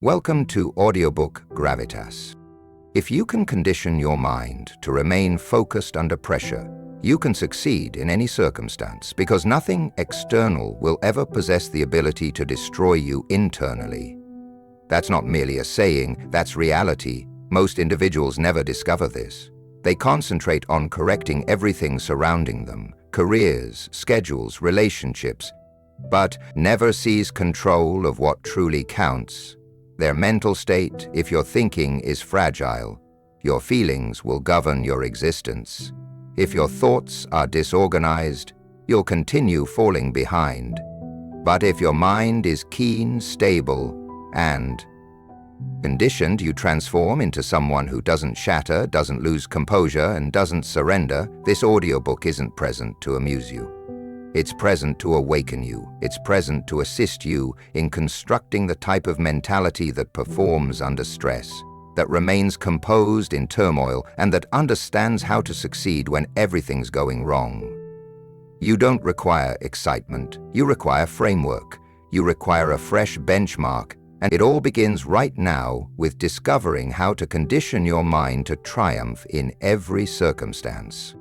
Welcome to Audiobook Gravitas. If you can condition your mind to remain focused under pressure, you can succeed in any circumstance because nothing external will ever possess the ability to destroy you internally. That's not merely a saying, that's reality. Most individuals never discover this. They concentrate on correcting everything surrounding them, careers, schedules, relationships, but never seize control of what truly counts. Their mental state. If your thinking is fragile, your feelings will govern your existence. If your thoughts are disorganized, you'll continue falling behind. But if your mind is keen, stable, and conditioned, you transform into someone who doesn't shatter, doesn't lose composure, and doesn't surrender. This audiobook isn't present to amuse you. It's present to awaken you. It's present to assist you in constructing the type of mentality that performs under stress, that remains composed in turmoil, and that understands how to succeed when everything's going wrong. You don't require excitement. You require framework. You require a fresh benchmark, and it all begins right now with discovering how to condition your mind to triumph in every circumstance.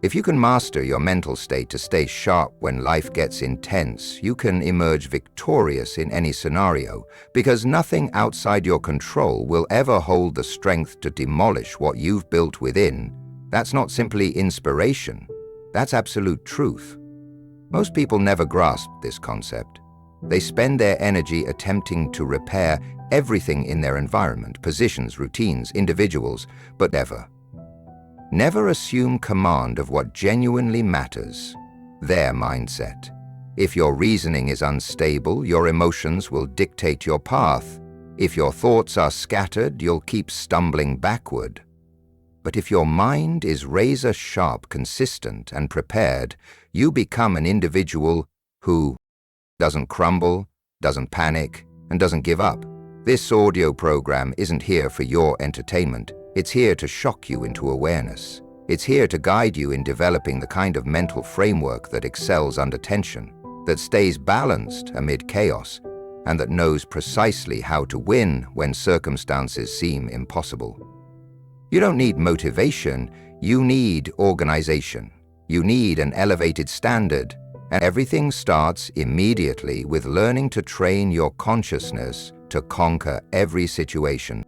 If you can master your mental state to stay sharp when life gets intense, you can emerge victorious in any scenario, because nothing outside your control will ever hold the strength to demolish what you've built within. That's not simply inspiration, that's absolute truth. Most people never grasp this concept. They spend their energy attempting to repair everything in their environment, positions, routines, individuals, but never assume command of what genuinely matters, their mindset. If your reasoning is unstable, your emotions will dictate your path. If your thoughts are scattered, you'll keep stumbling backward. But if your mind is razor-sharp, consistent, and prepared, you become an individual who doesn't crumble, doesn't panic, and doesn't give up. This audio program isn't here for your entertainment. It's here to shock you into awareness. It's here to guide you in developing the kind of mental framework that excels under tension, that stays balanced amid chaos, and that knows precisely how to win when circumstances seem impossible. You don't need motivation, you need organization. You need an elevated standard, and everything starts immediately with learning to train your consciousness to conquer every situation.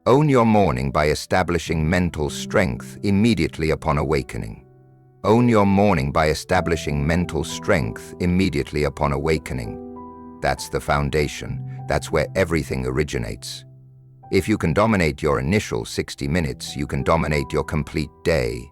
Own your morning by establishing mental strength immediately upon awakening. Own your morning by establishing mental strength immediately upon awakening. That's the foundation. That's where everything originates. If you can dominate your initial 60 minutes, you can dominate your complete day.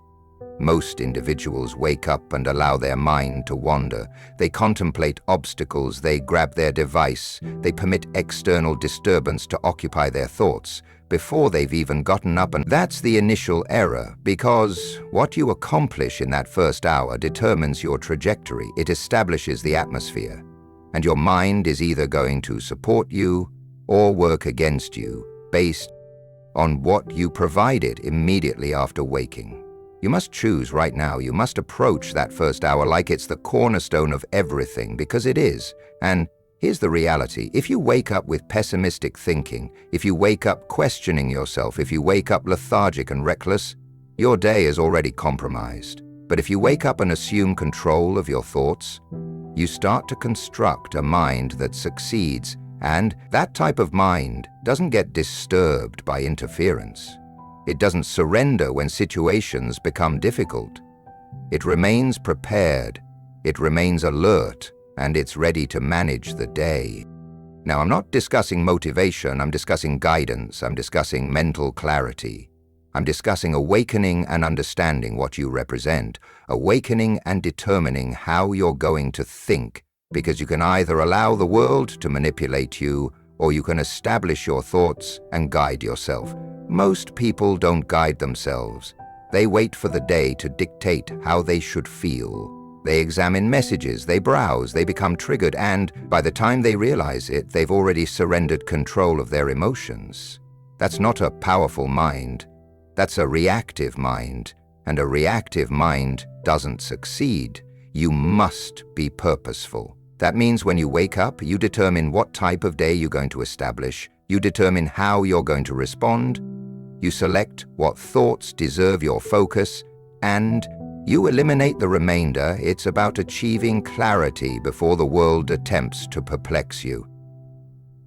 Most individuals wake up and allow their mind to wander. They contemplate obstacles, they grab their device, they permit external disturbance to occupy their thoughts before they've even gotten up, and that's the initial error, because what you accomplish in that first hour determines your trajectory. It establishes the atmosphere, and your mind is either going to support you or work against you based on what you provided immediately after waking. You must choose right now. You must approach that first hour like it's the cornerstone of everything, because it is. And here's the reality. If you wake up with pessimistic thinking, if you wake up questioning yourself, if you wake up lethargic and reckless, your day is already compromised. But if you wake up and assume control of your thoughts, you start to construct a mind that succeeds, and that type of mind doesn't get disturbed by interference. It doesn't surrender when situations become difficult. It remains prepared, it remains alert, and it's ready to manage the day. Now, I'm not discussing motivation, I'm discussing guidance, I'm discussing mental clarity. I'm discussing awakening and understanding what you represent, awakening and determining how you're going to think, because you can either allow the world to manipulate you, or you can establish your thoughts and guide yourself. Most people don't guide themselves. They wait for the day to dictate how they should feel. They examine messages, they browse, they become triggered, and by the time they realize it, they've already surrendered control of their emotions. That's not a powerful mind. That's a reactive mind, and a reactive mind doesn't succeed. You must be purposeful. That means when you wake up, you determine what type of day you're going to establish, You determine how you're going to respond. You select what thoughts deserve your focus, and you eliminate the remainder. It's about achieving clarity before the world attempts to perplex you.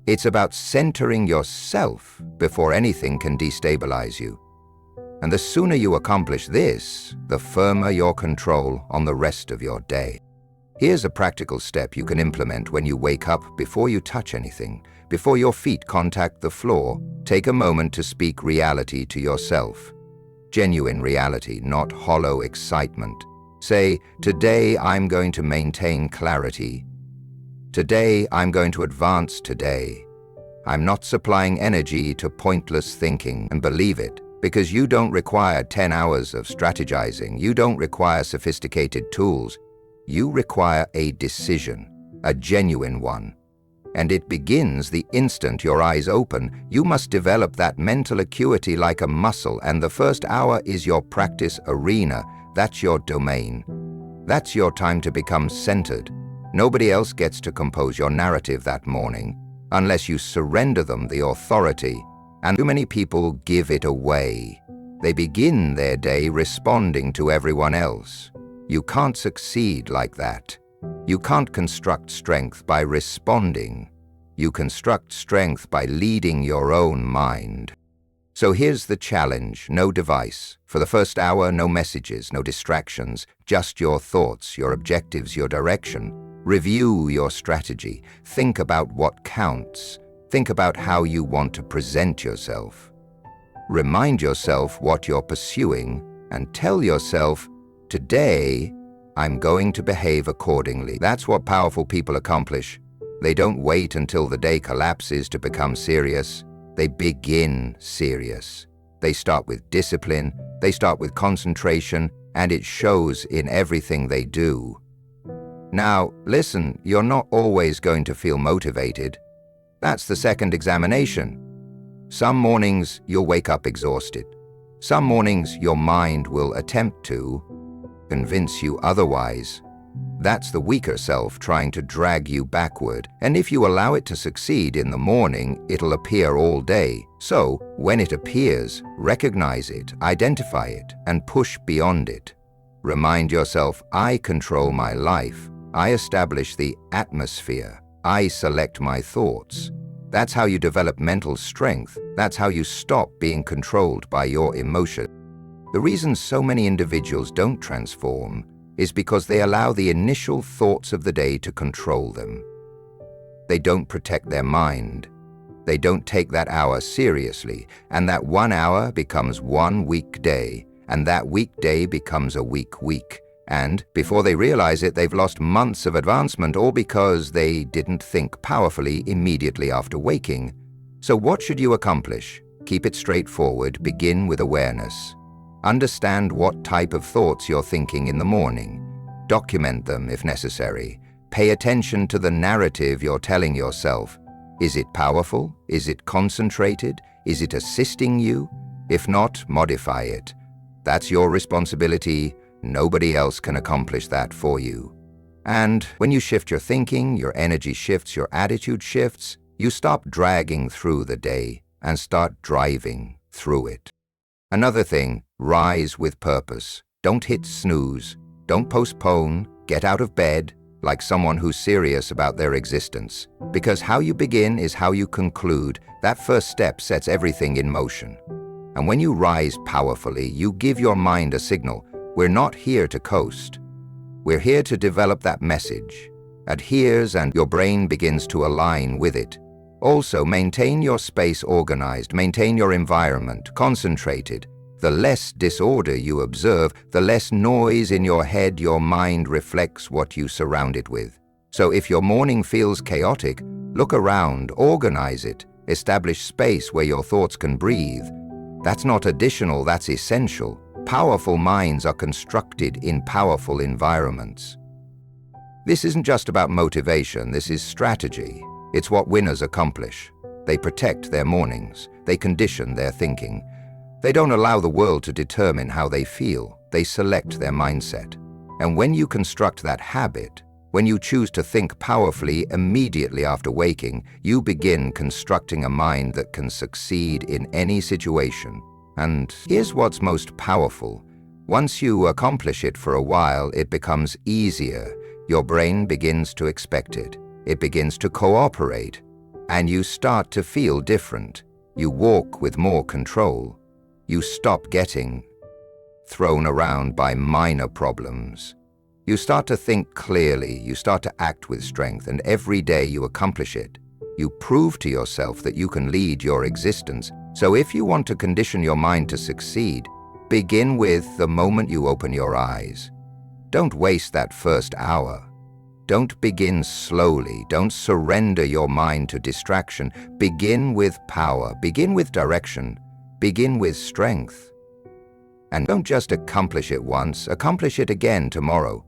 It's about centering yourself before anything can destabilize you. And the sooner you accomplish this, the firmer your control on the rest of your day. Here's a practical step you can implement when you wake up. Before you touch anything, before your feet contact the floor, take a moment to speak reality to yourself. Genuine reality, not hollow excitement. Say, today I'm going to maintain clarity. Today I'm going to advance today. I'm not supplying energy to pointless thinking, and believe it, because you don't require 10 hours of strategizing. You don't require sophisticated tools. You require a decision, a genuine one. And it begins the instant your eyes open. You must develop that mental acuity like a muscle, and the first hour is your practice arena. That's your domain. That's your time to become centered. Nobody else gets to compose your narrative that morning, unless you surrender them the authority. And too many people give it away. They begin their day responding to everyone else. You can't succeed like that. You can't construct strength by responding. You construct strength by leading your own mind. So here's the challenge: no device. For the first hour, no messages, no distractions, just your thoughts, your objectives, your direction. Review your strategy. Think about what counts. Think about how you want to present yourself. Remind yourself what you're pursuing, and tell yourself, today, I'm going to behave accordingly. That's what powerful people accomplish. They don't wait until the day collapses to become serious. They begin serious. They start with discipline, they start with concentration, and it shows in everything they do. Now, listen, you're not always going to feel motivated. That's the second examination. Some mornings you'll wake up exhausted. Some mornings your mind will attempt to convince you otherwise. That's the weaker self trying to drag you backward, and if you allow it to succeed in the morning, it'll appear all day. So, when it appears, recognize it, identify it, and push beyond it. Remind yourself, I control my life. I establish the atmosphere. I select my thoughts. That's how you develop mental strength. That's how you stop being controlled by your emotion. The reason so many individuals don't transform is because they allow the initial thoughts of the day to control them. They don't protect their mind. They don't take that hour seriously, and that 1 hour becomes one weak day, and that weekday becomes a weak week. And before they realize it, they've lost months of advancement, all because they didn't think powerfully immediately after waking. So what should you accomplish? Keep it straightforward. Begin with awareness. Understand what type of thoughts you're thinking in the morning. Document them if necessary. Pay attention to the narrative you're telling yourself. Is it powerful? Is it concentrated? Is it assisting you? If not, modify it. That's your responsibility. Nobody else can accomplish that for you. And when you shift your thinking, your energy shifts, your attitude shifts, you stop dragging through the day and start driving through it. Another thing, rise with purpose. Don't hit snooze. Don't postpone. Get out of bed like someone who's serious about their existence. Because how you begin is how you conclude. That first step sets everything in motion. And when you rise powerfully, you give your mind a signal. We're not here to coast. We're here to develop that message. Adheres, and your brain begins to align with it. Also, maintain your space organized, maintain your environment concentrated. The less disorder you observe, the less noise in your head. Your mind reflects what you surround it with. So if your morning feels chaotic, look around, organize it, establish space where your thoughts can breathe. That's not additional, that's essential. Powerful minds are constructed in powerful environments. This isn't just about motivation, this is strategy. It's what winners accomplish. They protect their mornings. They condition their thinking. They don't allow the world to determine how they feel. They select their mindset. And when you construct that habit, When you choose to think powerfully immediately after waking, you begin constructing a mind that can succeed in any situation. And here's what's most powerful. Once you accomplish it for a while, it becomes easier. Your brain begins to expect it. It begins to cooperate. And you start to feel different. You walk with more control. You stop getting thrown around by minor problems. You start to think clearly, you start to act with strength, and every day you accomplish it. You prove to yourself that you can lead your existence. So if you want to condition your mind to succeed, begin with the moment you open your eyes. Don't waste that first hour. Don't begin slowly. Don't surrender your mind to distraction. Begin with power. Begin with direction. Begin with strength. And don't just accomplish it once, accomplish it again tomorrow.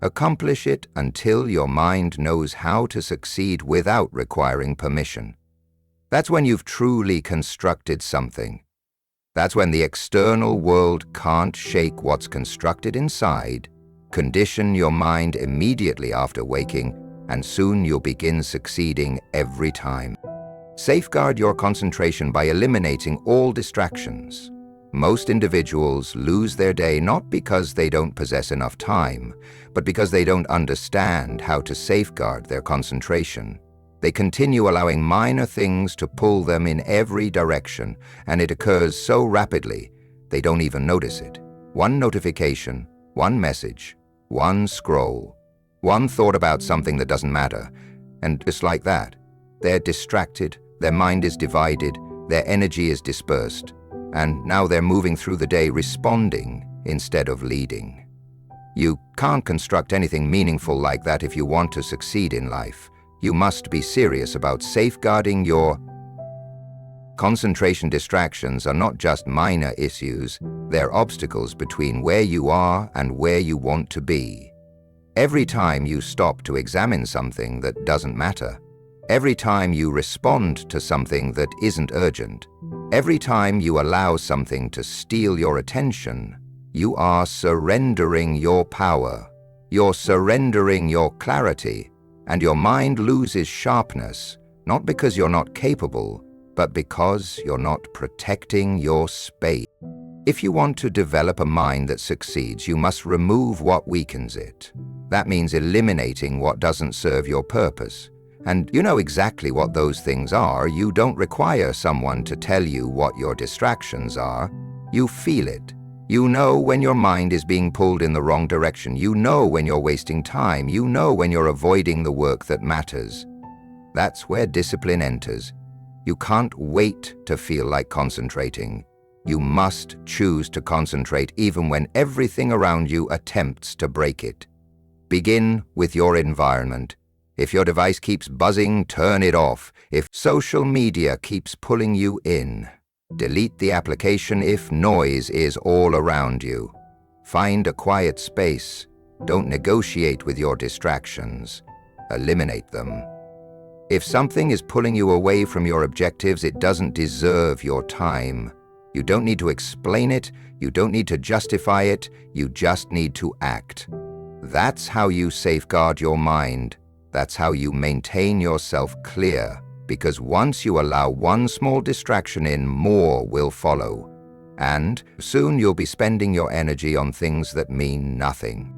Accomplish it until your mind knows how to succeed without requiring permission. That's when you've truly constructed something. That's when the external world can't shake what's constructed inside. Condition your mind immediately after waking, and soon you'll begin succeeding every time. Safeguard your concentration by eliminating all distractions. Most individuals lose their day not because they don't possess enough time, but because they don't understand how to safeguard their concentration. They continue allowing minor things to pull them in every direction, and it occurs so rapidly they don't even notice it. One notification, one message, one scroll, one thought about something that doesn't matter, and just like that, they're distracted, their mind is divided, their energy is dispersed, and now they're moving through the day responding instead of leading. You can't construct anything meaningful like that if you want to succeed in life. You must be serious about safeguarding your concentration. Distractions are not just minor issues, they're obstacles between where you are and where you want to be. Every time you stop to examine something that doesn't matter, every time you respond to something that isn't urgent, every time you allow something to steal your attention, you are surrendering your power. You're surrendering your clarity, and your mind loses sharpness, not because you're not capable, but because you're not protecting your space. If you want to develop a mind that succeeds, you must remove what weakens it. That means eliminating what doesn't serve your purpose. And you know exactly what those things are. You don't require someone to tell you what your distractions are. You feel it. You know when your mind is being pulled in the wrong direction. You know when you're wasting time. You know when you're avoiding the work that matters. That's where discipline enters. You can't wait to feel like concentrating. You must choose to concentrate even when everything around you attempts to break it. Begin with your environment. If your device keeps buzzing, turn it off. If social media keeps pulling you in, delete the application. If noise is all around you, find a quiet space. Don't negotiate with your distractions. Eliminate them. If something is pulling you away from your objectives, it doesn't deserve your time. You don't need to explain it. You don't need to justify it. You just need to act. That's how you safeguard your mind. That's how you maintain yourself clear, because once you allow one small distraction in, more will follow. And soon you'll be spending your energy on things that mean nothing.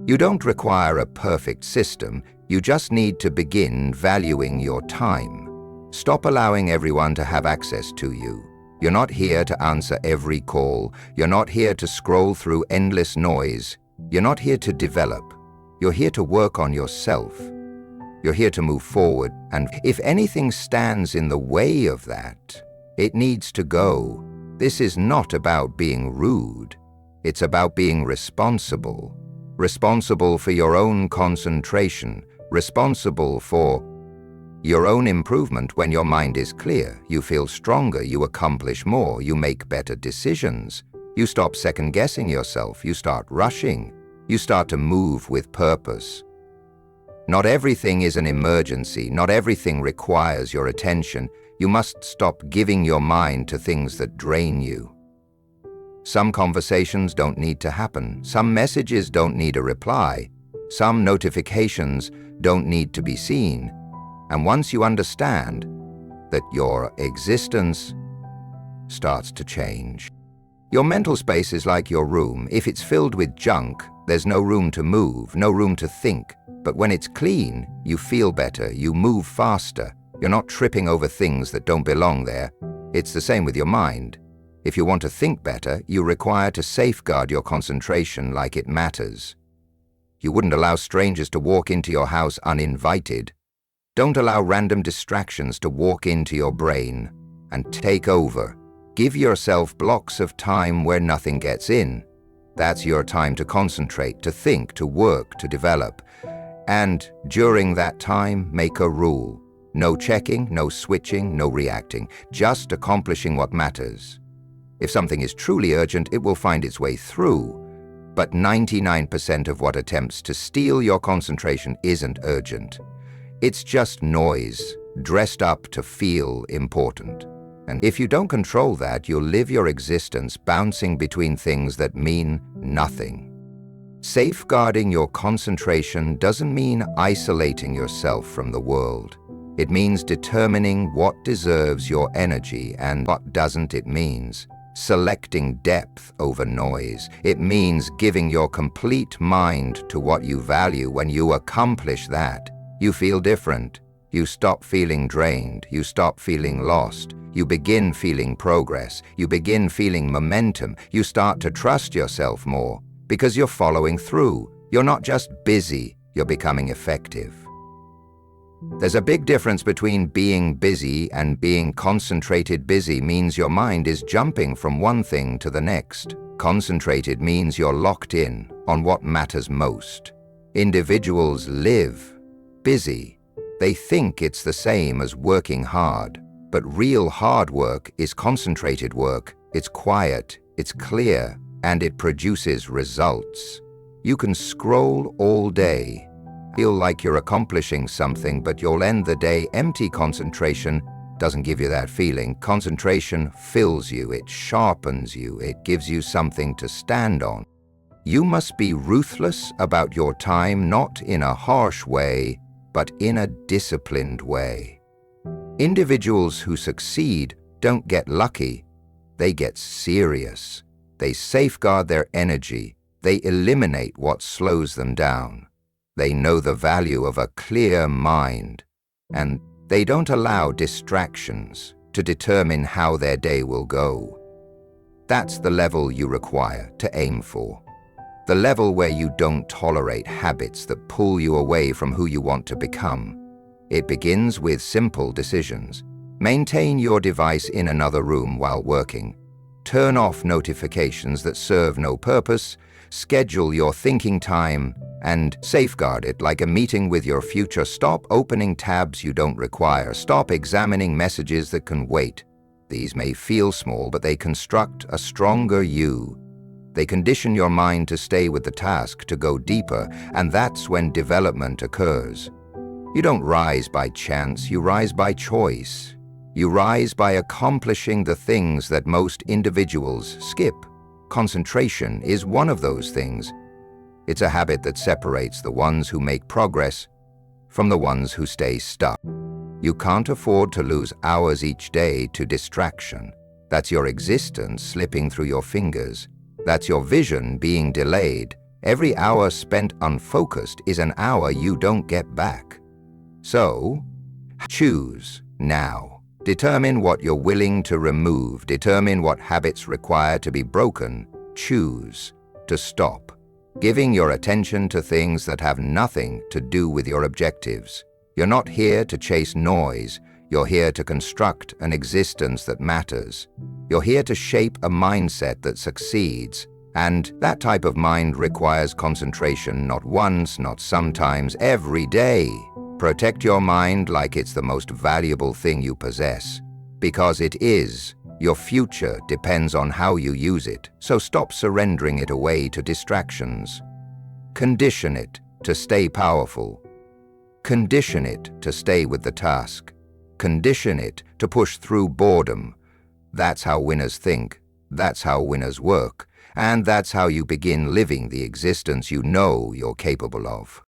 You don't require a perfect system, you just need to begin valuing your time. Stop allowing everyone to have access to you. You're not here to answer every call. You're not here to scroll through endless noise. You're not here to develop. You're here to work on yourself. You're here to move forward, and if anything stands in the way of that, it needs to go. This is not about being rude. It's about being responsible. Responsible for your own concentration. Responsible for your own improvement. When your mind is clear, you feel stronger, you accomplish more, you make better decisions. You stop second-guessing yourself, you start rushing, you start to move with purpose. Not everything is an emergency, not everything requires your attention. You must stop giving your mind to things that drain you. Some conversations don't need to happen. Some messages don't need a reply. Some notifications don't need to be seen. And once you understand that, your existence starts to change. Your mental space is like your room. If it's filled with junk, there's no room to move, no room to think. But when it's clean, you feel better, you move faster. You're not tripping over things that don't belong there. It's the same with your mind. If you want to think better, you require to safeguard your concentration like it matters. You wouldn't allow strangers to walk into your house uninvited. Don't allow random distractions to walk into your brain and take over. Give yourself blocks of time where nothing gets in. That's your time to concentrate, to think, to work, to develop. And during that time, make a rule. No checking, no switching, no reacting, just accomplishing what matters. If something is truly urgent, it will find its way through. But 99% of what attempts to steal your concentration isn't urgent. It's just noise, dressed up to feel important. And if you don't control that, you'll live your existence bouncing between things that mean nothing. Safeguarding your concentration doesn't mean isolating yourself from the world. It means determining what deserves your energy and what doesn't. It means selecting depth over noise. It means giving your complete mind to what you value. When you accomplish that, you feel different. You stop feeling drained. You stop feeling lost. You begin feeling progress. You begin feeling momentum. You start to trust yourself more because you're following through. You're not just busy, you're becoming effective. There's a big difference between being busy and being concentrated. Busy means your mind is jumping from one thing to the next. Concentrated means you're locked in on what matters most. Individuals live busy. They think it's the same as working hard. But real hard work is concentrated work. It's quiet, it's clear, and it produces results. You can scroll all day, feel like you're accomplishing something, but you'll end the day empty. Concentration doesn't give you that feeling. Concentration fills you, it sharpens you, it gives you something to stand on. You must be ruthless about your time, not in a harsh way, but in a disciplined way. Individuals who succeed don't get lucky, they get serious. They safeguard their energy, they eliminate what slows them down. They know the value of a clear mind, and they don't allow distractions to determine how their day will go. That's the level you require to aim for. The level where you don't tolerate habits that pull you away from who you want to become. It begins with simple decisions. Maintain your device in another room while working. Turn off notifications that serve no purpose. Schedule your thinking time and safeguard it like a meeting with your future. Stop opening tabs you don't require. Stop examining messages that can wait. These may feel small, but they construct a stronger you. They condition your mind to stay with the task, to go deeper, and that's when development occurs. You don't rise by chance, you rise by choice. You rise by accomplishing the things that most individuals skip. Concentration is one of those things. It's a habit that separates the ones who make progress from the ones who stay stuck. You can't afford to lose hours each day to distraction. That's your existence slipping through your fingers. That's your vision being delayed. Every hour spent unfocused is an hour you don't get back. So, choose now. Determine what you're willing to remove. Determine what habits require to be broken. Choose to stop giving your attention to things that have nothing to do with your objectives. You're not here to chase noise. You're here to construct an existence that matters. You're here to shape a mindset that succeeds. And that type of mind requires concentration, not once, not sometimes, every day. Protect your mind like it's the most valuable thing you possess, because it is. Your future depends on how you use it, so stop surrendering it away to distractions. Condition it to stay powerful. Condition it to stay with the task. Condition it to push through boredom. That's how winners think. That's how winners work. And that's how you begin living the existence you know you're capable of.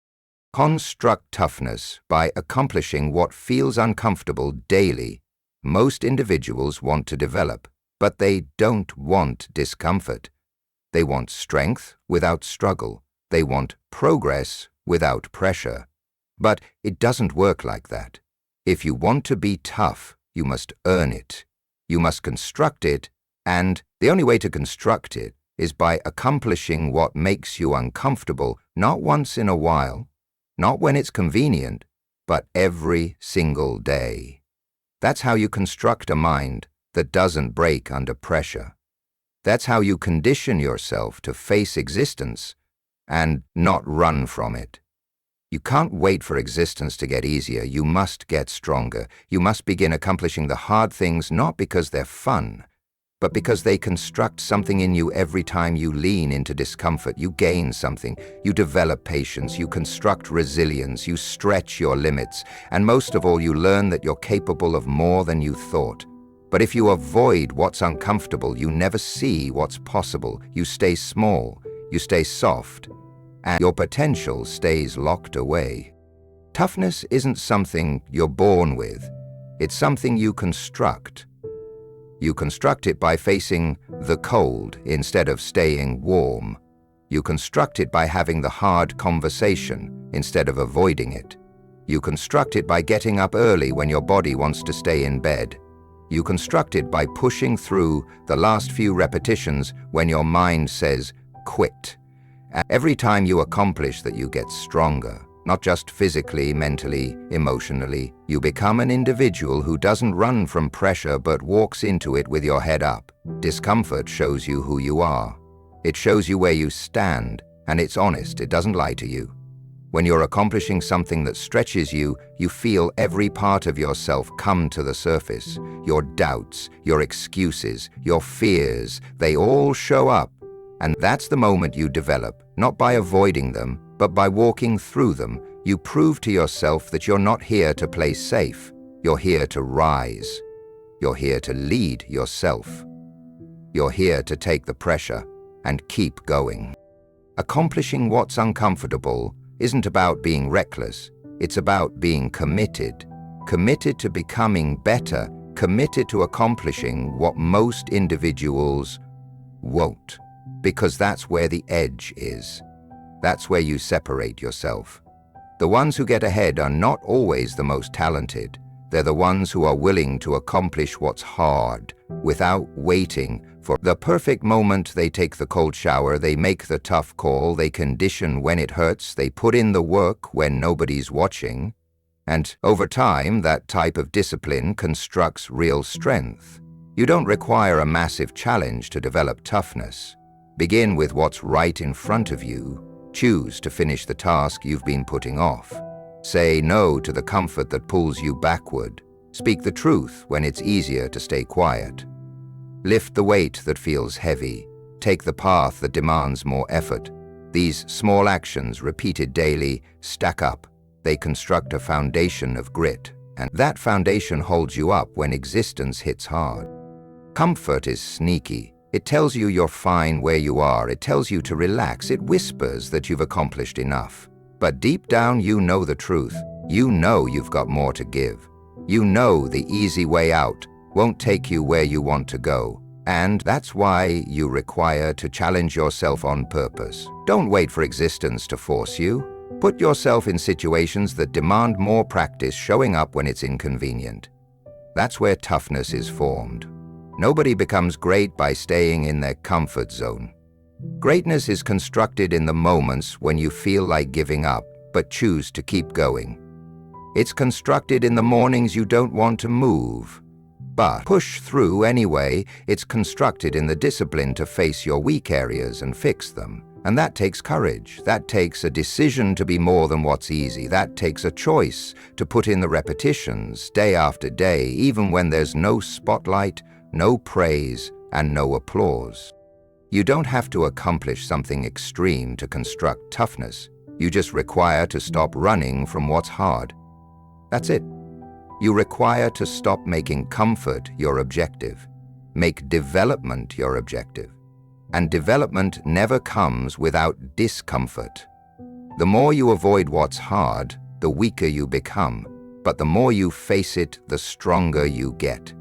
Construct toughness by accomplishing what feels uncomfortable daily. Most individuals want to develop, but they don't want discomfort. They want strength without struggle. They want progress without pressure. But it doesn't work like that. If you want to be tough, you must earn it. You must construct it, and the only way to construct it is by accomplishing what makes you uncomfortable, not once in a while, not when it's convenient, but every single day. That's how you construct a mind that doesn't break under pressure. That's how you condition yourself to face existence and not run from it. You can't wait for existence to get easier. You must get stronger. You must begin accomplishing the hard things not because they're fun, but because they construct something in you. Every time you lean into discomfort, you gain something. You develop patience, you construct resilience, you stretch your limits, and most of all, you learn that you're capable of more than you thought. But if you avoid what's uncomfortable, you never see what's possible. You stay small, you stay soft, and your potential stays locked away. Toughness isn't something you're born with. It's something you construct. You construct it by facing the cold instead of staying warm. You construct it by having the hard conversation instead of avoiding it. You construct it by getting up early when your body wants to stay in bed. You construct it by pushing through the last few repetitions when your mind says, quit. And every time you accomplish that, you get stronger. Not just physically, mentally, emotionally. You become an individual who doesn't run from pressure but walks into it with your head up. Discomfort shows you who you are. It shows you where you stand, and it's honest. It doesn't lie to you. When you're accomplishing something that stretches you, you feel every part of yourself come to the surface. Your doubts, your excuses, your fears, they all show up. And that's the moment you develop, not by avoiding them, but by walking through them. You prove to yourself that you're not here to play safe. You're here to rise. You're here to lead yourself. You're here to take the pressure and keep going. Accomplishing what's uncomfortable isn't about being reckless. It's about being committed. Committed to becoming better. Committed to accomplishing what most individuals won't. Because that's where the edge is. That's where you separate yourself. The ones who get ahead are not always the most talented. They're the ones who are willing to accomplish what's hard without waiting for the perfect moment. They take the cold shower, they make the tough call, they condition when it hurts, they put in the work when nobody's watching. And over time, that type of discipline constructs real strength. You don't require a massive challenge to develop toughness. Begin with what's right in front of you. Choose to finish the task you've been putting off. Say no to the comfort that pulls you backward. Speak the truth when it's easier to stay quiet. Lift the weight that feels heavy. Take the path that demands more effort. These small actions, repeated daily, stack up. They construct a foundation of grit, and that foundation holds you up when existence hits hard. Comfort is sneaky. It tells you you're fine where you are. It tells you to relax. It whispers that you've accomplished enough. But deep down, you know the truth. You know you've got more to give. You know the easy way out won't take you where you want to go. And that's why you require to challenge yourself on purpose. Don't wait for existence to force you. Put yourself in situations that demand more practice, showing up when it's inconvenient. That's where toughness is formed. Nobody becomes great by staying in their comfort zone. Greatness is constructed in the moments when you feel like giving up, but choose to keep going. It's constructed in the mornings you don't want to move, but push through anyway. It's constructed in the discipline to face your weak areas and fix them. And that takes courage. That takes a decision to be more than what's easy. That takes a choice to put in the repetitions day after day, even when there's no spotlight, no praise, and no applause. You don't have to accomplish something extreme to construct toughness. You just require to stop running from what's hard. That's it. You require to stop making comfort your objective. Make development your objective. And development never comes without discomfort. The more you avoid what's hard, the weaker you become, but the more you face it, the stronger you get.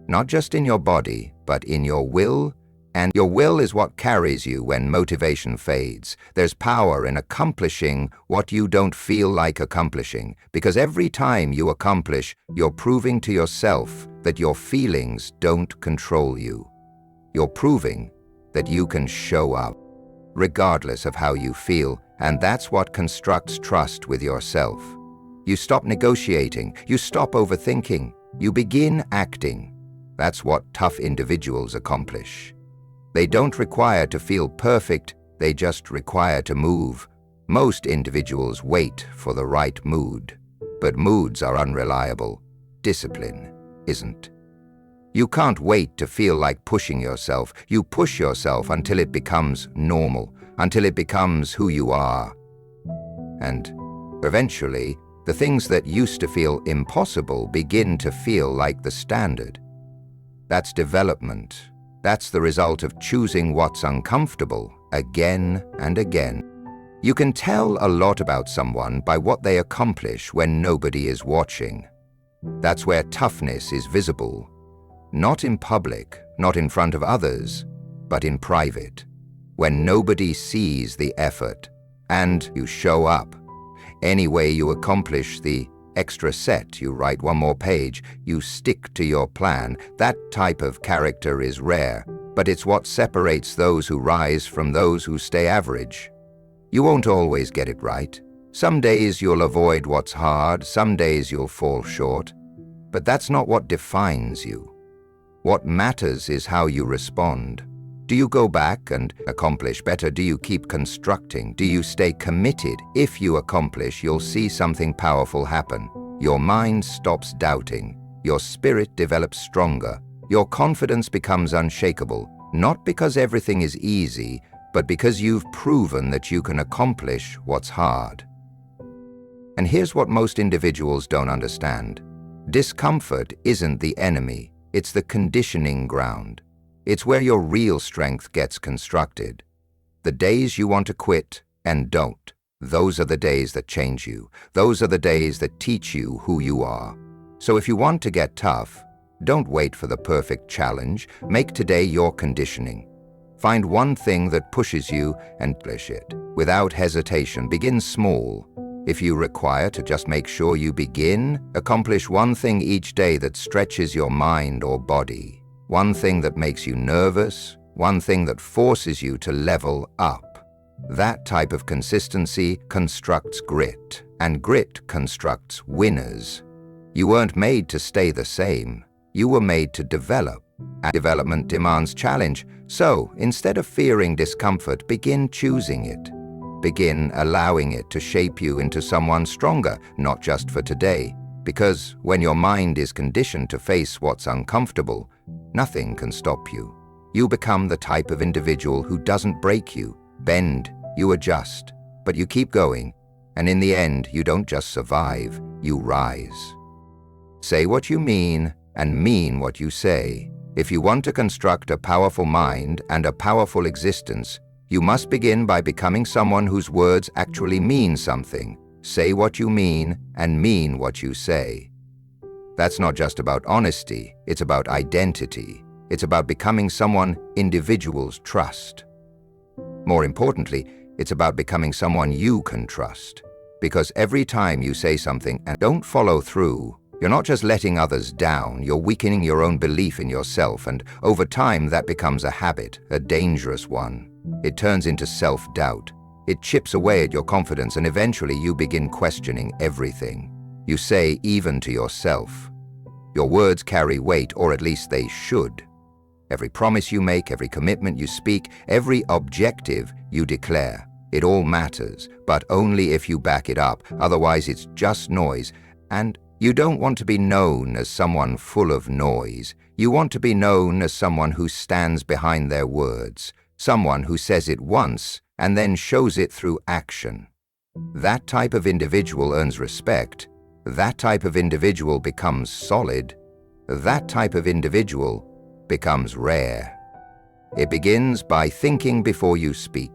Not just in your body, but in your will, and your will is what carries you when motivation fades. There's power in accomplishing what you don't feel like accomplishing, because every time you accomplish, you're proving to yourself that your feelings don't control you. You're proving that you can show up, regardless of how you feel, and that's what constructs trust with yourself. You stop negotiating, you stop overthinking, you begin acting. That's what tough individuals accomplish. They don't require to feel perfect, they just require to move. Most individuals wait for the right mood, but moods are unreliable. Discipline isn't. You can't wait to feel like pushing yourself. You push yourself until it becomes normal, until it becomes who you are. And eventually, the things that used to feel impossible begin to feel like the standard. That's development. That's the result of choosing what's uncomfortable again and again. You can tell a lot about someone by what they accomplish when nobody is watching. That's where toughness is visible. Not in public, not in front of others, but in private. When nobody sees the effort, and you show up. Any way you accomplish the extra set, you write one more page, you stick to your plan. That type of character is rare, but it's what separates those who rise from those who stay average. You won't always get it right. Some days you'll avoid what's hard, some days you'll fall short. But that's not what defines you. What matters is how you respond. Do you go back and accomplish better? Do you keep constructing? Do you stay committed? If you accomplish, you'll see something powerful happen. Your mind stops doubting. Your spirit develops stronger. Your confidence becomes unshakable, not because everything is easy, but because you've proven that you can accomplish what's hard. And here's what most individuals don't understand. Discomfort isn't the enemy, it's the conditioning ground. It's where your real strength gets constructed. The days you want to quit and don't, those are the days that change you. Those are the days that teach you who you are. So if you want to get tough, don't wait for the perfect challenge. Make today your conditioning. Find one thing that pushes you and push it. Without hesitation, begin small. If you require to just make sure you begin, accomplish one thing each day that stretches your mind or body. One thing that makes you nervous, one thing that forces you to level up. That type of consistency constructs grit, and grit constructs winners. You weren't made to stay the same. You were made to develop, and development demands challenge. So, instead of fearing discomfort, begin choosing it. Begin allowing it to shape you into someone stronger, not just for today. Because when your mind is conditioned to face what's uncomfortable, nothing can stop you. You become the type of individual who doesn't break you, bend, you adjust, but you keep going. And in the end, you don't just survive, you rise. Say what you mean and mean what you say. If you want to construct a powerful mind and a powerful existence, you must begin by becoming someone whose words actually mean something. Say what you mean and mean what you say. That's not just about honesty, it's about identity. It's about becoming someone individuals trust. More importantly, it's about becoming someone you can trust. Because every time you say something and don't follow through, you're not just letting others down, you're weakening your own belief in yourself, and over time that becomes a habit, a dangerous one. It turns into self-doubt. It chips away at your confidence, and eventually you begin questioning everything. You say even to yourself. Your words carry weight, or at least they should. Every promise you make, every commitment you speak, every objective you declare, it all matters, but only if you back it up. Otherwise it's just noise. And you don't want to be known as someone full of noise. You want to be known as someone who stands behind their words, someone who says it once and then shows it through action. That type of individual earns respect. That type of individual becomes solid. That type of individual becomes rare. It begins by thinking before you speak.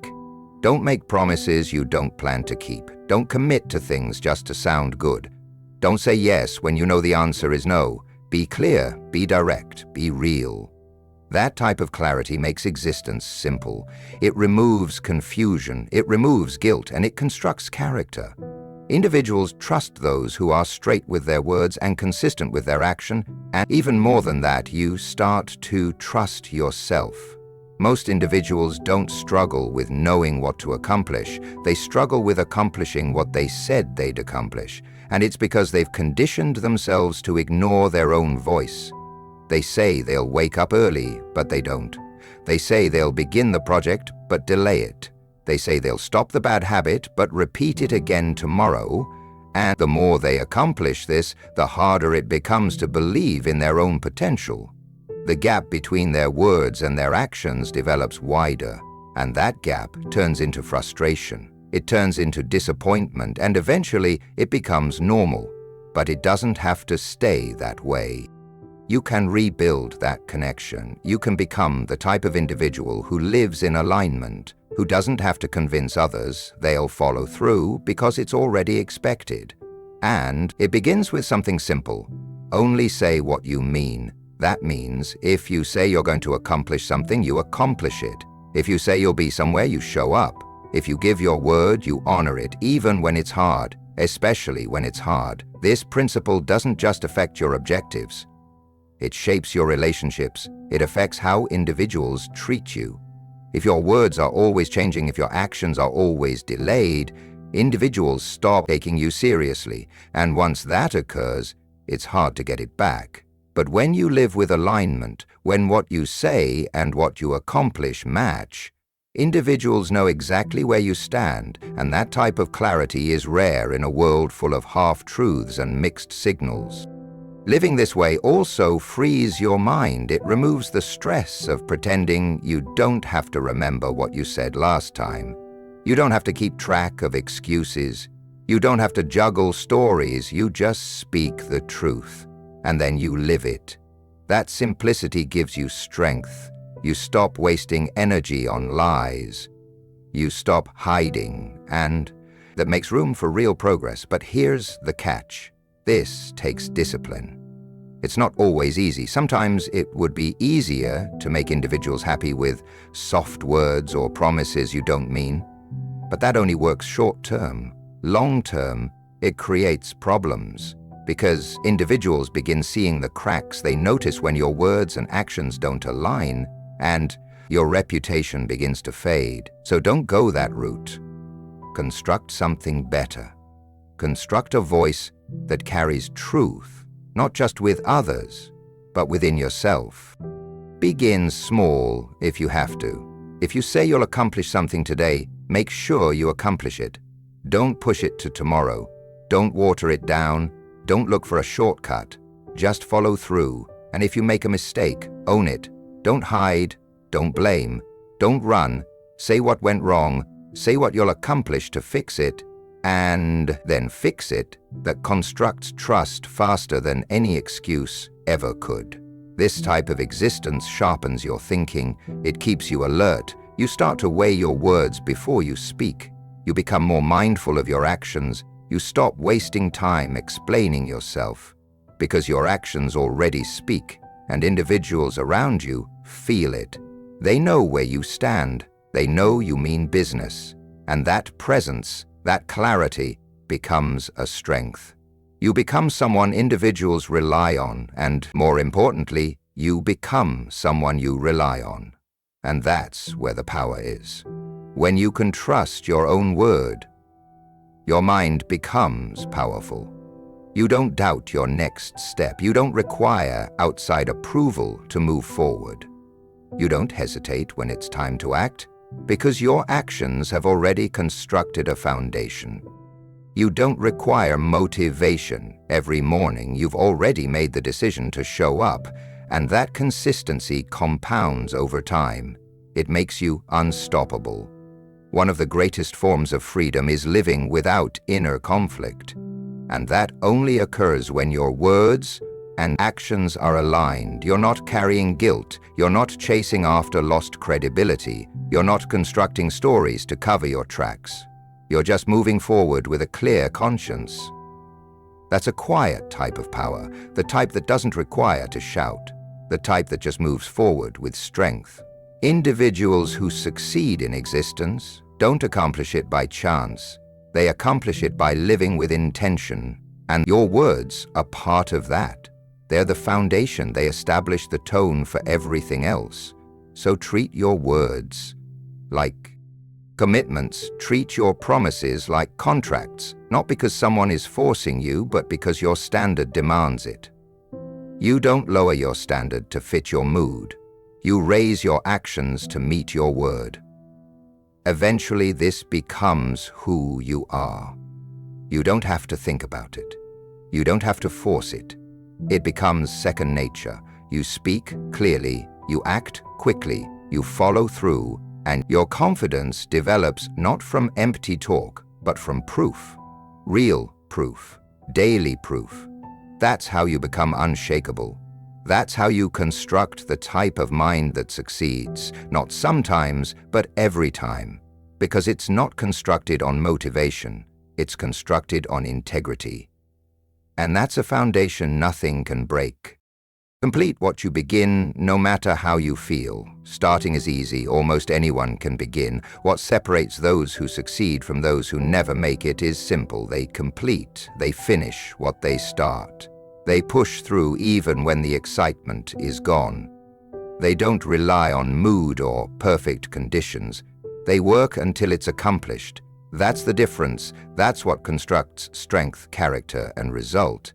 Don't make promises you don't plan to keep. Don't commit to things just to sound good. Don't say yes when you know the answer is no. Be clear, be direct, be real. That type of clarity makes existence simple. It removes confusion, it removes guilt, and it constructs character. Individuals trust those who are straight with their words and consistent with their action, and even more than that, you start to trust yourself. Most individuals don't struggle with knowing what to accomplish. They struggle with accomplishing what they said they'd accomplish, and it's because they've conditioned themselves to ignore their own voice. They say they'll wake up early, but they don't. They say they'll begin the project, but delay it. They say they'll stop the bad habit, but repeat it again tomorrow. And the more they accomplish this, the harder it becomes to believe in their own potential. The gap between their words and their actions develops wider, and that gap turns into frustration. It turns into disappointment, and eventually it becomes normal. But it doesn't have to stay that way. You can rebuild that connection. You can become the type of individual who lives in alignment, who doesn't have to convince others they'll follow through because it's already expected. And it begins with something simple. Only say what you mean. That means if you say you're going to accomplish something, you accomplish it. If you say you'll be somewhere, you show up. If you give your word, you honor it, even when it's hard, especially when it's hard. This principle doesn't just affect your objectives. It shapes your relationships. It affects how individuals treat you. If your words are always changing, if your actions are always delayed, individuals stop taking you seriously. And once that occurs, it's hard to get it back. But when you live with alignment, when what you say and what you accomplish match, individuals know exactly where you stand, and that type of clarity is rare in a world full of half-truths and mixed signals. Living this way also frees your mind. It removes the stress of pretending you don't have to remember what you said last time. You don't have to keep track of excuses. You don't have to juggle stories. You just speak the truth, and then you live it. That simplicity gives you strength. You stop wasting energy on lies. You stop hiding, and that makes room for real progress. But here's the catch. This takes discipline. It's not always easy. Sometimes it would be easier to make individuals happy with soft words or promises you don't mean. But that only works short term. Long term, it creates problems because individuals begin seeing the cracks. They notice when your words and actions don't align, and your reputation begins to fade. So don't go that route. Construct something better. Construct a voice that carries truth, not just with others, but within yourself. Begin small if you have to. If you say you'll accomplish something today, make sure you accomplish it. Don't push it to tomorrow. Don't water it down. Don't look for a shortcut. Just follow through. And if you make a mistake, own it. Don't hide. Don't blame. Don't run. Say what went wrong. Say what you'll accomplish to fix it. And then fix it. That constructs trust faster than any excuse ever could. This type of existence sharpens your thinking. It keeps you alert. You start to weigh your words before you speak. You become more mindful of your actions. You stop wasting time explaining yourself because your actions already speak, and individuals around you feel it. They know where you stand. They know you mean business. And that presence, that clarity, becomes a strength. You become someone individuals rely on, and more importantly, you become someone you rely on. And that's where the power is. When you can trust your own word, your mind becomes powerful. You don't doubt your next step. You don't require outside approval to move forward. You don't hesitate when it's time to act, because your actions have already constructed a foundation. You don't require motivation every morning. You've already made the decision to show up, and that consistency compounds over time. It makes you unstoppable. One of the greatest forms of freedom is living without inner conflict, and that only occurs when your words, and actions are aligned. You're not carrying guilt. You're not chasing after lost credibility. You're not constructing stories to cover your tracks. You're just moving forward with a clear conscience. That's a quiet type of power, the type that doesn't require to shout, the type that just moves forward with strength. Individuals who succeed in existence don't accomplish it by chance. They accomplish it by living with intention, and your words are part of that. They're the foundation. They establish the tone for everything else. So treat your words like commitments. Treat your promises like contracts, not because someone is forcing you, but because your standard demands it. You don't lower your standard to fit your mood. You raise your actions to meet your word. Eventually, this becomes who you are. You don't have to think about it. You don't have to force it. It becomes second nature. You speak clearly, you act quickly, you follow through, and your confidence develops not from empty talk, but from proof. Real proof. Daily proof. That's how you become unshakable. That's how you construct the type of mind that succeeds, not sometimes, but every time. Because it's not constructed on motivation, it's constructed on integrity. And that's a foundation nothing can break. Complete what you begin, no matter how you feel. Starting is easy, almost anyone can begin. What separates those who succeed from those who never make it is simple. They complete, they finish what they start. They push through even when the excitement is gone. They don't rely on mood or perfect conditions. They work until it's accomplished. That's the difference. That's what constructs strength, character, and result.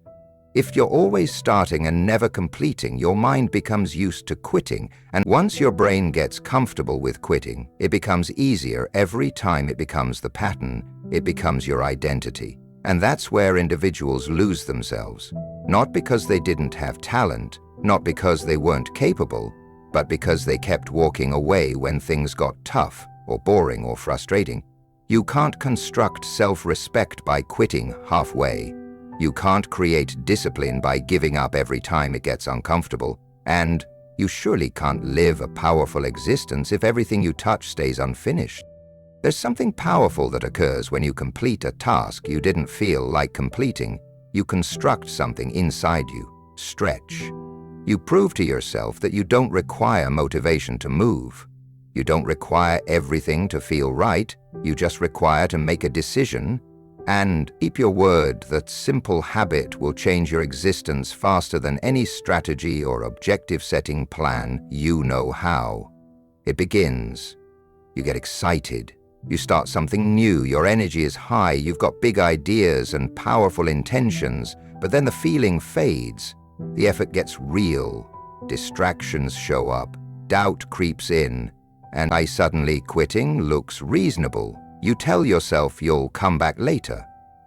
If you're always starting and never completing, your mind becomes used to quitting, and once your brain gets comfortable with quitting, it becomes easier. Every time it becomes the pattern, it becomes your identity. And that's where individuals lose themselves. Not because they didn't have talent, not because they weren't capable, but because they kept walking away when things got tough, or boring, or frustrating. You can't construct self-respect by quitting halfway. You can't create discipline by giving up every time it gets uncomfortable. And you surely can't live a powerful existence if everything you touch stays unfinished. There's something powerful that occurs when you complete a task you didn't feel like completing. You construct something inside you. Stretch. You prove to yourself that you don't require motivation to move. You don't require everything to feel right. You just require to make a decision. And keep your word. That simple habit will change your existence faster than any strategy or objective-setting plan you know how. It begins. You get excited. You start something new. Your energy is high. You've got big ideas and powerful intentions. But then the feeling fades. The effort gets real. Distractions show up. Doubt creeps in. And suddenly quitting looks reasonable. You tell yourself you'll come back later.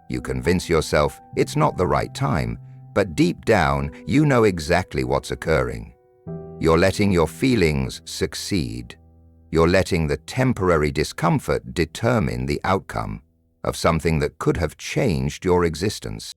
You convince yourself it's not the right time, but deep down you know exactly what's occurring. You're letting your feelings succeed. You're letting the temporary discomfort determine the outcome of something that could have changed your existence.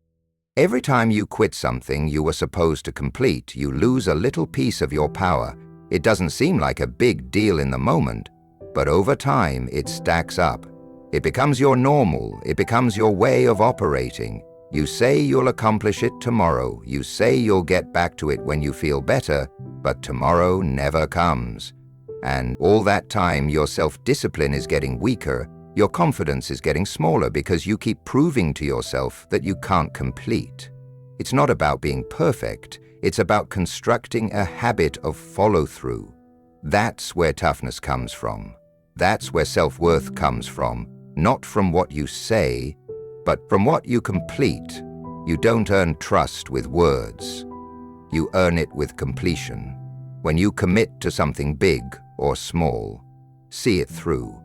Every time you quit something you were supposed to complete, you lose a little piece of your power. It doesn't seem like a big deal in the moment, but over time it stacks up. It becomes your normal. It becomes your way of operating. You say you'll accomplish it tomorrow. You say you'll get back to it when you feel better, but tomorrow never comes. And all that time your self-discipline is getting weaker. Your confidence is getting smaller because you keep proving to yourself that you can't complete. It's not about being perfect. It's about constructing a habit of follow-through. That's where toughness comes from. That's where self-worth comes from. Not from what you say, but from what you complete. You don't earn trust with words. You earn it with completion. When you commit to something big or small, see it through.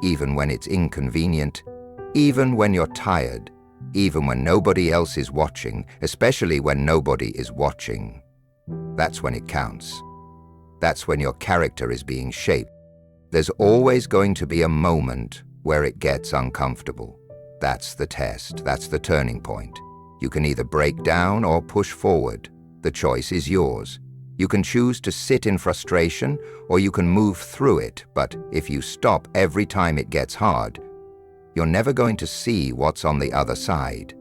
Even when it's inconvenient, even when you're tired, even when nobody else is watching, especially when nobody is watching. That's when it counts. That's when your character is being shaped. There's always going to be a moment where it gets uncomfortable. That's the test. That's the turning point. You can either break down or push forward. The choice is yours. You can choose to sit in frustration, or you can move through it, but if you stop every time it gets hard, you're never going to see what's on the other side.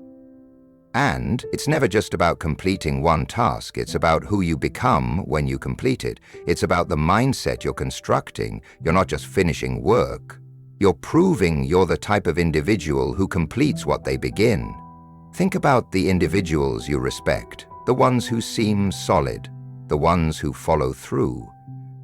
And it's never just about completing one task, it's about who you become when you complete it. It's about the mindset you're constructing. You're not just finishing work. You're proving you're the type of individual who completes what they begin. Think about the individuals you respect, the ones who seem solid, the ones who follow through.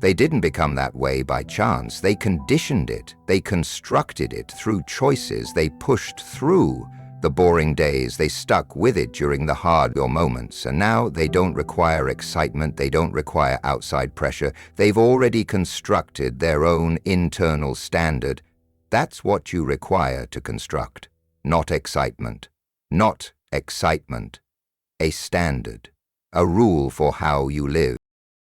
They didn't become that way by chance. They conditioned it. They constructed it through choices. They pushed through the boring days. They stuck with it during the hard moments. And now they don't require excitement. They don't require outside pressure. They've already constructed their own internal standard. That's what you require to construct. Not excitement. Not excitement. A standard. A rule for how you live.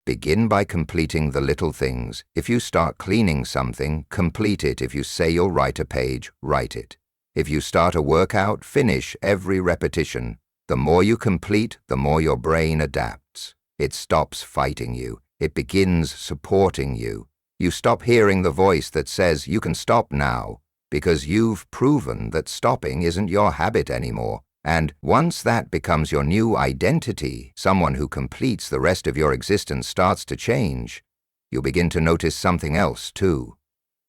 Begin by completing the little things. If you start cleaning something, complete it. If you say you'll write a page, write it. If you start a workout, finish every repetition. The more you complete, the more your brain adapts. It stops fighting you. It begins supporting you. You stop hearing the voice that says you can stop now, because you've proven that stopping isn't your habit anymore. And once that becomes your new identity, someone who completes, the rest of your existence starts to change. You begin to notice something else too.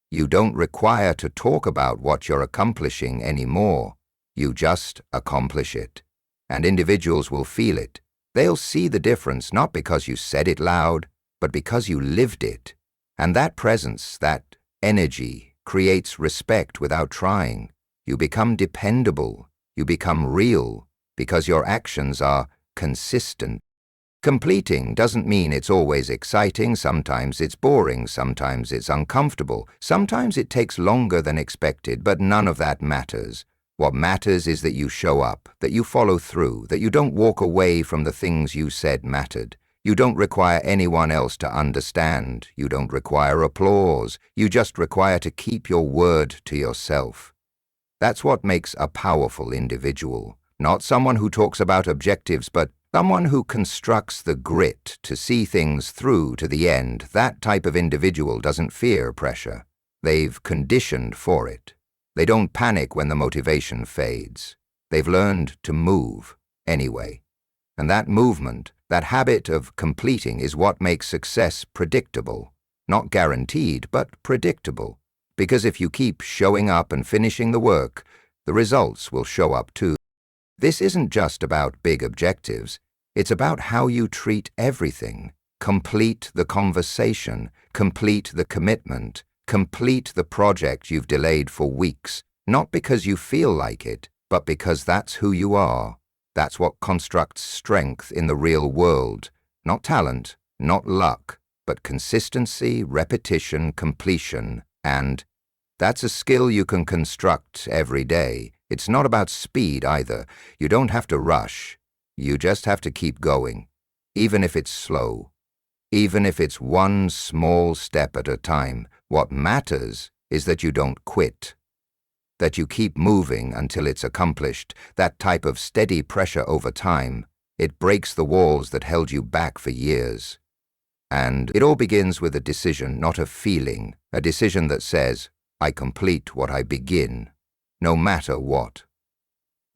You don't require to talk about what you're accomplishing anymore. You just accomplish it. And individuals will feel it. They'll see the difference, not because you said it loud, but because you lived it. And that presence, that energy, creates respect without trying. You become dependable. You become real because your actions are consistent. Completing doesn't mean it's always exciting. Sometimes it's boring. Sometimes it's uncomfortable. Sometimes it takes longer than expected, but none of that matters. What matters is that you show up, that you follow through, that you don't walk away from the things you said mattered. You don't require anyone else to understand. You don't require applause. You just require to keep your word to yourself. That's what makes a powerful individual. Not someone who talks about objectives, but someone who constructs the grit to see things through to the end. That type of individual doesn't fear pressure. They've conditioned for it. They don't panic when the motivation fades. They've learned to move anyway. And that movement, that habit of completing, is what makes success predictable. Not guaranteed, but predictable. Because if you keep showing up and finishing the work, the results will show up too. This isn't just about big objectives. It's about how you treat everything. Complete the conversation, complete the commitment, complete the project you've delayed for weeks, not because you feel like it, but because that's who you are. That's what constructs strength in the real world. Not talent, not luck, but consistency, repetition, completion. And that's a skill you can construct every day. It's not about speed either. You don't have to rush. You just have to keep going, even if it's slow, even if it's one small step at a time. What matters is that you don't quit, that you keep moving until it's accomplished. That type of steady pressure over time, it breaks the walls that held you back for years. And it all begins with a decision, not a feeling, a decision that says, I complete what I begin, no matter what.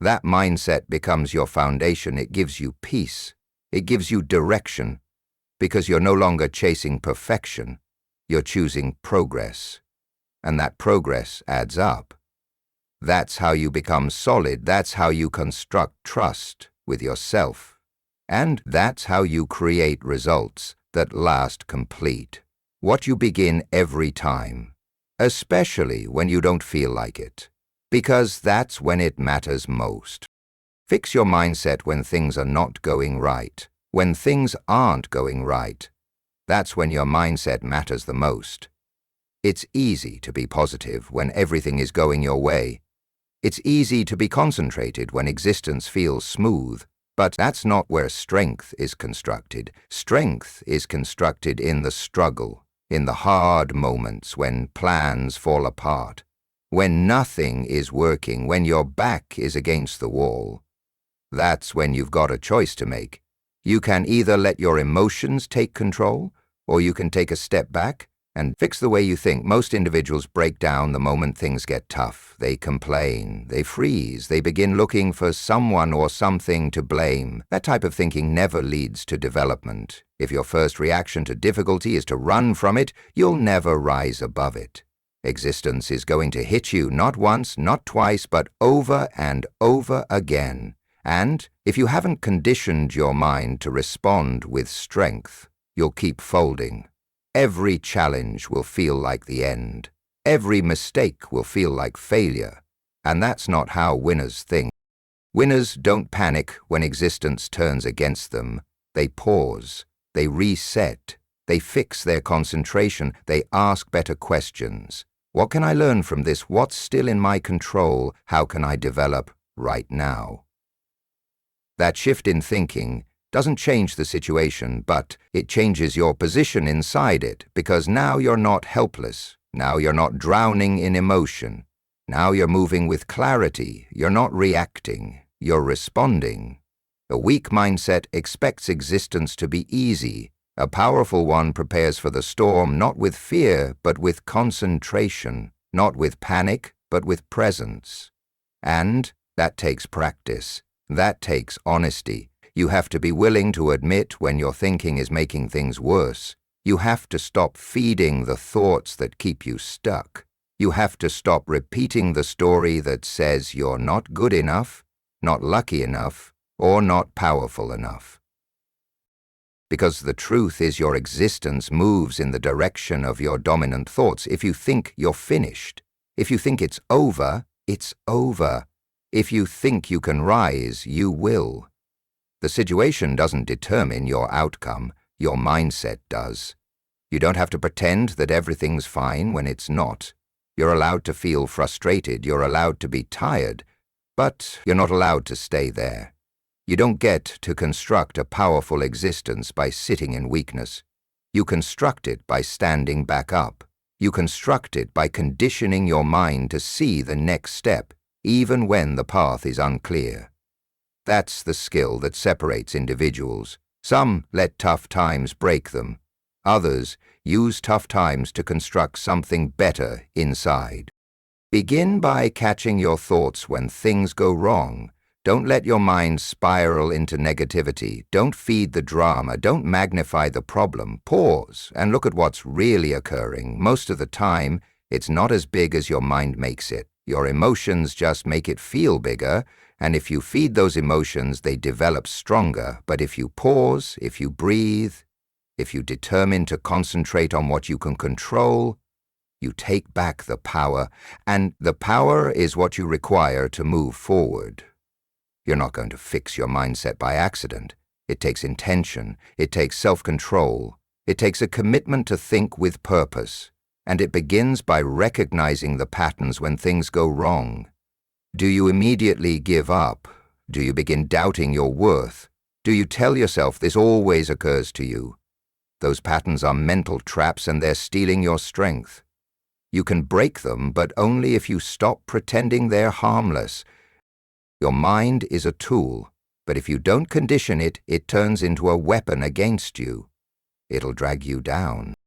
That mindset becomes your foundation. It gives you peace. It gives you direction, because you're no longer chasing perfection. You're choosing progress. And that progress adds up. That's how you become solid. That's how you construct trust with yourself. And that's how you create results that last complete. What you begin every time, especially when you don't feel like it, because that's when it matters most. Fix your mindset when things are not going right. When things aren't going right, that's when your mindset matters the most. It's easy to be positive when everything is going your way. It's easy to be concentrated when existence feels smooth. But that's not where strength is constructed. Strength is constructed in the struggle, in the hard moments when plans fall apart, when nothing is working, when your back is against the wall. That's when you've got a choice to make. You can either let your emotions take control, or you can take a step back and fix the way you think. Most individuals break down the moment things get tough. They complain, they freeze, they begin looking for someone or something to blame. That type of thinking never leads to development. If your first reaction to difficulty is to run from it, you'll never rise above it. Existence is going to hit you not once, not twice, but over and over again. And if you haven't conditioned your mind to respond with strength, you'll keep folding. Every challenge will feel like the end. Every mistake will feel like failure. And that's not how winners think. Winners don't panic when existence turns against them. They pause. They reset. They fix their concentration. They ask better questions. What can I learn from this? What's still in my control? How can I develop right now? That shift in thinking doesn't change the situation, but it changes your position inside it, because now you're not helpless. Now you're not drowning in emotion. Now you're moving with clarity. You're not reacting. You're responding. A weak mindset expects existence to be easy. A powerful one prepares for the storm not with fear, but with concentration, not with panic, but with presence. And that takes practice. That takes honesty. You have to be willing to admit when your thinking is making things worse. You have to stop feeding the thoughts that keep you stuck. You have to stop repeating the story that says you're not good enough, not lucky enough, or not powerful enough. Because the truth is your existence moves in the direction of your dominant thoughts. If you think you're finished, if you think it's over, it's over. If you think you can rise, you will. The situation doesn't determine your outcome, your mindset does. You don't have to pretend that everything's fine when it's not. You're allowed to feel frustrated, you're allowed to be tired, but you're not allowed to stay there. You don't get to construct a powerful existence by sitting in weakness. You construct it by standing back up. You construct it by conditioning your mind to see the next step, even when the path is unclear. That's the skill that separates individuals. Some let tough times break them. Others use tough times to construct something better inside. Begin by catching your thoughts when things go wrong. Don't let your mind spiral into negativity. Don't feed the drama. Don't magnify the problem. Pause and look at what's really occurring. Most of the time, it's not as big as your mind makes it. Your emotions just make it feel bigger, and if you feed those emotions, they develop stronger. But if you pause, if you breathe, if you determine to concentrate on what you can control, you take back the power, and the power is what you require to move forward. You're not going to fix your mindset by accident. It takes intention, it takes self-control, it takes a commitment to think with purpose, and it begins by recognizing the patterns when things go wrong. Do you immediately give up? Do you begin doubting your worth? Do you tell yourself this always occurs to you? Those patterns are mental traps and they're stealing your strength. You can break them, but only if you stop pretending they're harmless. Your mind is a tool, but if you don't condition it, it turns into a weapon against you. It'll drag you down.